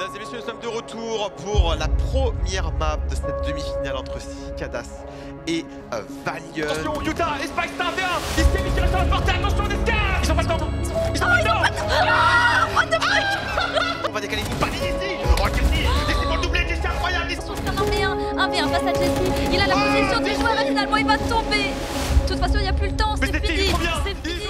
Mesdames et messieurs, nous sommes de retour pour la première map de cette demi-finale entre Cicaddas et Valiant. Attention, Utah, et Spike, c'est un V1. Ils se tirent sur la portée, attention, des scars. Ils sont pas dedans. Ils sont pas dedans. What the fuck. On va décaler une panique ici. Oh, Jessie, laissez-moi le doubler, Jessie, incroyable. C'est un V1 face à Jessie. Il a la position du joueur et finalement il va tomber. De toute façon, il n'y a plus le temps, c'est fini. C'est fini.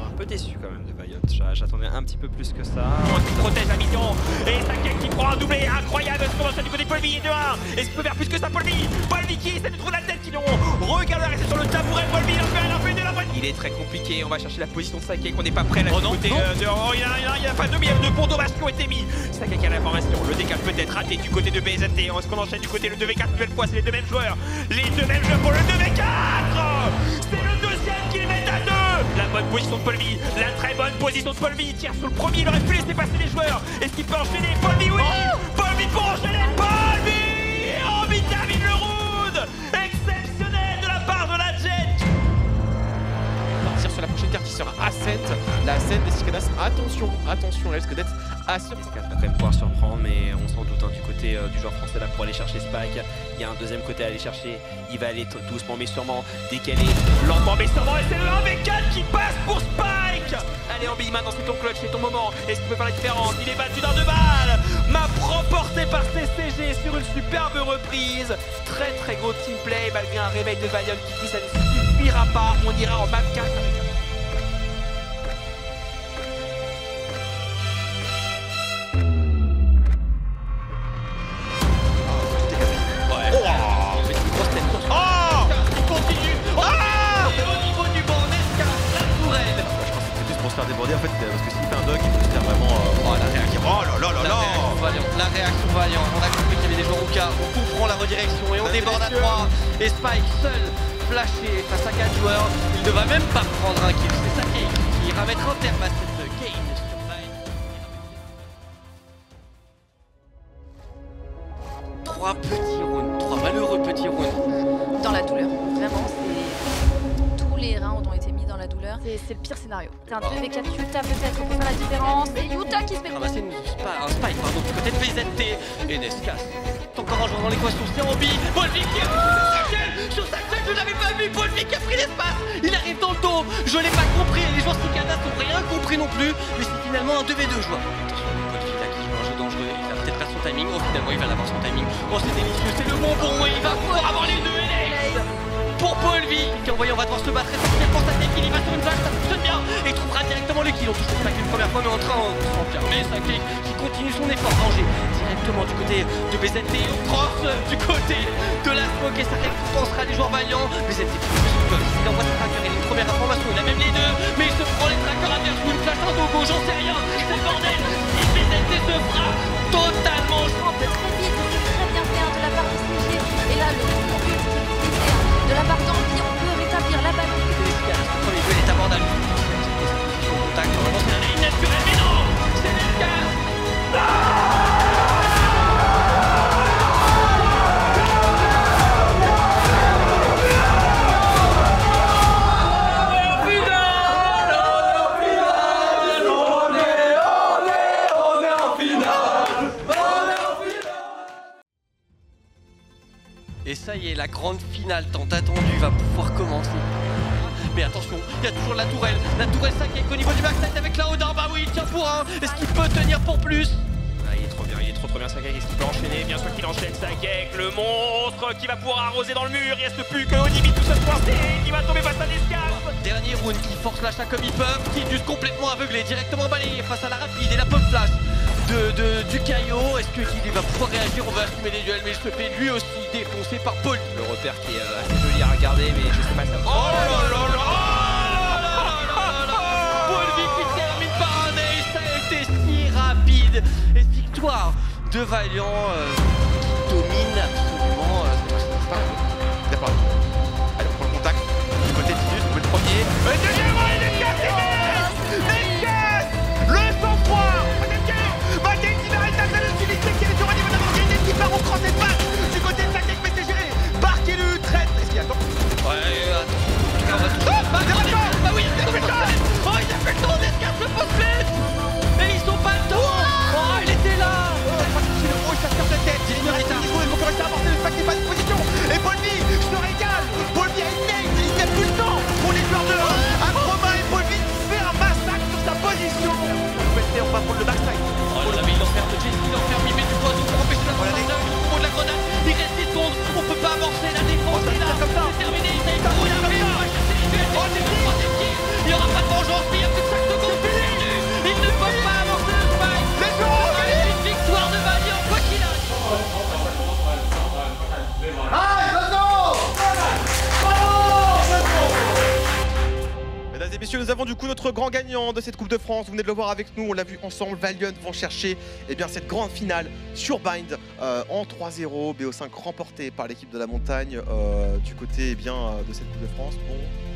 Un peu déçu quand même de Valiant. J'attendais un petit peu plus que ça. Il protège la mission et Sakai qui prend un doublé incroyable. Ce commence du côté de Polvi et 2-1. Est-ce qu'il peut faire plus que ça, Polvi? Polvi qui essaie de trouver la tête qui l'ont. Regarde, rester sur le tabouret. Polvi, il en fait une, il est très compliqué. On va chercher la position de Sakai qu'on n'est pas prêt là du côté de. Oh, il y a pas de demi, il y a deux ponts dommages qui ont été mis. Sakai qui a l'information. Le décal peut être raté du côté de BZT. Est-ce qu'on enchaîne du côté le 2v4 une nouvelle fois? C'est les deux mêmes joueurs. Les deux mêmes joueurs pour le 2v4. C'est le deuxième qui les met à deux. La bonne position de Polvi, la très bonne position de Polvi. Il tire sur le premier, il aurait pu laisser passer les joueurs. Est-ce qu'il peut enchaîner? Polvi, oui. Polvi pour enchaîner. Polvi. Oh, vitamine le round. Exceptionnel de la part de la Jet. Partir sur la prochaine carte qui sera Ascent. La Ascent des Cicaddas. Attention, elle risque d'être Ascent. Escale va quand même pouvoir surprendre, mais on s'en doute du côté du joueur français là pour aller chercher Spike. Il y a un deuxième côté à aller chercher. Il va aller doucement mais sûrement décaler. Lentement mais sûrement. Et c'est le 1v4 qui passe pour Spike. Allez Ambi, maintenant c'est ton clutch, c'est ton moment. Est-ce qu'il peut faire la différence? Il est battu d'un 2 balles. Map remportée par CCG sur une superbe reprise. Très très gros team play malgré un réveil de Valiant qui dit ça ne suffira pas. On ira en map 4 avec un... Déborder en fait parce que s'il fait un dog il peut se faire vraiment la réaction. Oh là là là là. La réaction Valiant, on a compris qu'il y avait des joueurs au cas, on comprend la redirection et on déborde à 3 et Spike seul flashé face à 4 joueurs, il ne va même pas prendre un kill, c'est Sakai qui ira mettre un terme à cette game sur Valiant. 3 petits rounds, 3 malheureux petits rounds. Dans la douleur, vraiment, tous les rounds ont été mis dans la douleur. C'est le pire scénario. C'est un 2v4 Utah peut-être pour faire la différence. Et Utah qui se met ramasser un Spike pardon, du côté de BZT et Nescas. Encore un joueur dans l'équation, c'est Ambi. Polvi qui a sur sa tête, je n'avais pas vu. Polvi qui a pris l'espace. Il arrive dans le dos. Je l'ai pas compris. Les joueurs Cicaddas n'ont rien compris non plus. Mais c'est finalement un 2v2 joueur. Attention, Polvi là qui joue un jeu dangereux. Il va peut-être perdre son timing. Oh, finalement, il va l'avoir son timing. Oh, c'est délicieux. C'est le bonbon. Et il va pouvoir avoir les deux LX. Pour Polvi qui en voyant va devoir se battre essentiellement pour sa tête, il va sur une vague, ça fonctionne bien et il trouvera directement le kill. On touche Sakai une première fois mais en train de s'enfermer. Sakai qui continue son effort rangé directement du côté de BZT, on cross du côté de la smoke et ça récompensera les joueurs Valiant. BZT il envoie ses trackers, il a une première information, il a même les deux mais il se prend les trackers adverses ou une flash un dogo, j'en sais rien, c'est le bordel. Et BZT se fera totalement très vite, c'est très bien fait de la part de CG et là le but de la part d'Ambi, on peut rétablir la balle. Le premier jeu, il est abordable. Au contact, normalement c'est un ligne naturelle, mais non, c'est Nescas. Et ça y est, la grande finale tant attendue va pouvoir commencer. Mais attention, il y a toujours la tourelle Sakai au niveau du backside avec la Odin. Bah oui, il tient pour un. Est-ce qu'il peut tenir pour plus? Il est trop bien, il est trop bien Sakai. Est-ce qu'il peut enchaîner? Bien sûr qu'il enchaîne Sakai, le monstre qui va pouvoir arroser dans le mur. Il reste plus que Onibi tout seul coincé, qui va tomber face à Nescas. Dernier round qui force l'achat comme ils peuvent, qui est juste complètement aveuglé, directement balayé face à la rapide et la pop flash du Caillot. Est-ce qu'il va pouvoir réagir? On va assumer les duels, mais il se fait lui aussi défoncer par Paul. Le repère qui est assez joli à regarder, mais je sais pas ça. Oh là là là! Polvi qui termine par un ace, ça a été si rapide. Et victoire de Valiant qui domine absolument. D'accord. Allez, on prend le contact. Du côté de Tinus, on met le premier. Le deuxième, Nescas, le sang-froid. Maté qui va rétablir l'utilité qui est sur un niveau d'avant qui part au cross et passe du côté de Sakai, mais c'est géré par Kelu, traite. Est-ce qu'il attend? Ouais, attends. Bah oui, il a fait le temps. Oh, il a fait le temps, Nescas le post-play. Et ils sont pas le temps. Oh, il était là. messieurs, nous avons du coup notre grand gagnant de cette Coupe de France. Vous venez de le voir avec nous, on l'a vu ensemble. Valiant vont chercher cette grande finale sur Bind en 3-0. BO5 remporté par l'équipe de la montagne du côté de cette Coupe de France. Bon.